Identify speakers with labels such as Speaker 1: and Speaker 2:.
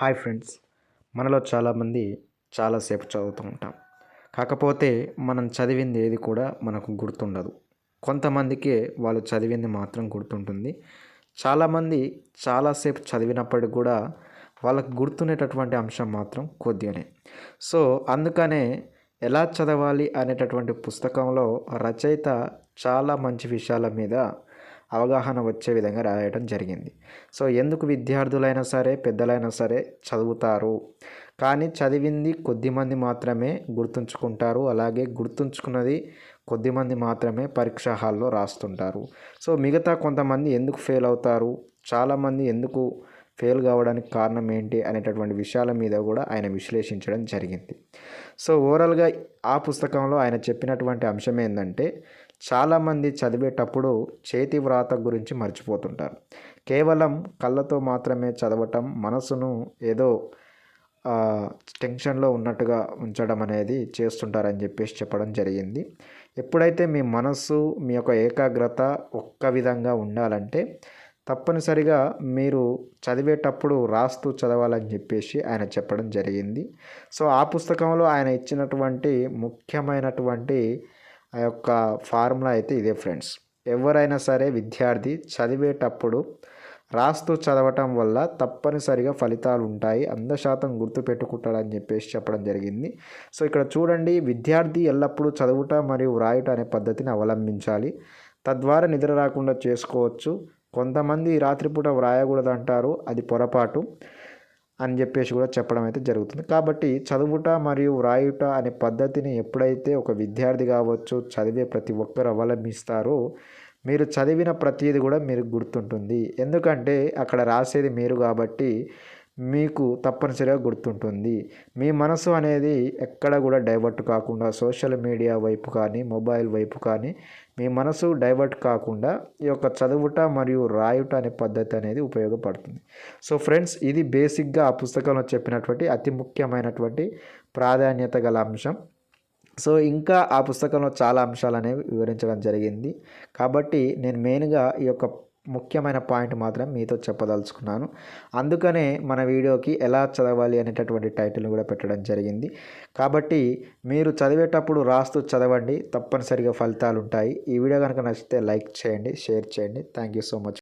Speaker 1: Hi friends, మనలో చాలామంది చాలాసేపు చదువుతూ ఉంటాం. కాకపోతే మనం చదివింది ఏది కూడా మనకు గుర్తుండదు. కొంతమందికే వాళ్ళు చదివింది మాత్రం గుర్తుంటుంది. చాలామంది చాలాసేపు చదివినప్పటికి కూడా వాళ్ళకు గుర్తుండేటటువంటి అంశం మాత్రం కొద్దిగానే. సో అందుకనే ఎలా చదవాలి అనేటటువంటి పుస్తకంలో రచయిత చాలా మంచి విషయాల మీద అవగాహన వచ్చే విధంగా రాయడం జరిగింది. సో ఎందుకు విద్యార్థులైనా సరే పెద్దలైనా సరే చదువుతారు, కానీ చదివింది కొద్దిమంది మాత్రమే గుర్తుంచుకుంటారు. అలాగే గుర్తుంచుకున్నది కొద్దిమంది మాత్రమే పరీక్షా హాల్లో రాస్తుంటారు. సో మిగతా కొంతమంది ఎందుకు ఫెయిల్ అవుతారు, చాలామంది ఎందుకు ఫెయిల్ కావడానికి కారణం ఏంటి అనేటటువంటి విషయాల మీద కూడా ఆయన విశ్లేషించడం జరిగింది. సో ఓవరాల్గా ఆ పుస్తకంలో ఆయన చెప్పినటువంటి అంశం ఏంటంటే, చాలామంది చదివేటప్పుడు చేతి వ్రాత గురించి మర్చిపోతుంటారు. కేవలం కళ్ళతో మాత్రమే చదవటం మనసును ఏదో టెన్షన్లో ఉన్నట్టుగా ఉంచడం అనేది చేస్తుంటారని చెప్పడం జరిగింది. ఎప్పుడైతే మీ మనస్సు మీ యొక్క ఏకాగ్రత ఒక్క విధంగా ఉండాలంటే తప్పనిసరిగా మీరు చదివేటప్పుడు రాస్తూ చదవాలని ఆయన చెప్పడం జరిగింది. సో ఆ పుస్తకంలో ఆయన ఇచ్చినటువంటి ముఖ్యమైనటువంటి ఆ యొక్క ఫార్ములా అయితే ఇదే ఫ్రెండ్స్. ఎవరైనా సరే విద్యార్థి చదివేటప్పుడు రాస్తూ చదవటం వల్ల తప్పనిసరిగా ఫలితాలు ఉంటాయి, 100% గుర్తుపెట్టుకుంటాడని చెప్పడం జరిగింది. సో ఇక్కడ చూడండి, విద్యార్థి ఎల్లప్పుడూ చదువుట మరియు వ్రాయుట అనే పద్ధతిని అవలంబించాలి. తద్వారా నిద్ర రాకుండా చేసుకోవచ్చు. కొంతమంది రాత్రిపూట వ్రాయకూడదు అంటారు, అది పొరపాటు అని కూడా చెప్పడం అయితే జరుగుతుంది. కాబట్టి చదువుట మరియు వ్రాయుట అనే పద్ధతిని ఎప్పుడైతే ఒక విద్యార్థి కావచ్చు చదివే ప్రతి ఒక్కరు అవలంబిస్తారో మీరు చదివిన ప్రతిదీ కూడా మీరు గుర్తుంటుంది. ఎందుకంటే అక్కడ రాసేది మీరు కాబట్టి మీకు తప్పనిసరిగా గుర్తుంటుంది. మీ మనసు అనేది ఎక్కడ కూడా డైవర్ట్ కాకుండా సోషల్ మీడియా వైపు కానీ మొబైల్ వైపు కానీ మీ మనసు డైవర్ట్ కాకుండా ఈ యొక్క చదువుట మరియు రాయుట అనే పద్ధతి అనేది ఉపయోగపడుతుంది. సో ఫ్రెండ్స్, ఇది బేసిక్గా ఆ పుస్తకంలో చెప్పినటువంటి అతి ముఖ్యమైనటువంటి ప్రాధాన్యత గల అంశం. సో ఇంకా ఆ పుస్తకంలో చాలా అంశాలు అనేవి వివరించడం జరిగింది. కాబట్టి నేను మెయిన్గా ఈ యొక్క ముఖ్యమైన పాయింట్ మాత్రం మీతో చెప్పదలుచుకున్నాను. అందుకనే మన వీడియోకి ఎలా చదవాలి అనేటటువంటి టైటిల్ని కూడా పెట్టడం జరిగింది. కాబట్టి మీరు చదివేటప్పుడు రాస్తూ చదవండి, తప్పనిసరిగా ఫలితాలు ఉంటాయి. ఈ వీడియో కనుక నచ్చితే లైక్ చేయండి, షేర్ చేయండి. Thank you so much.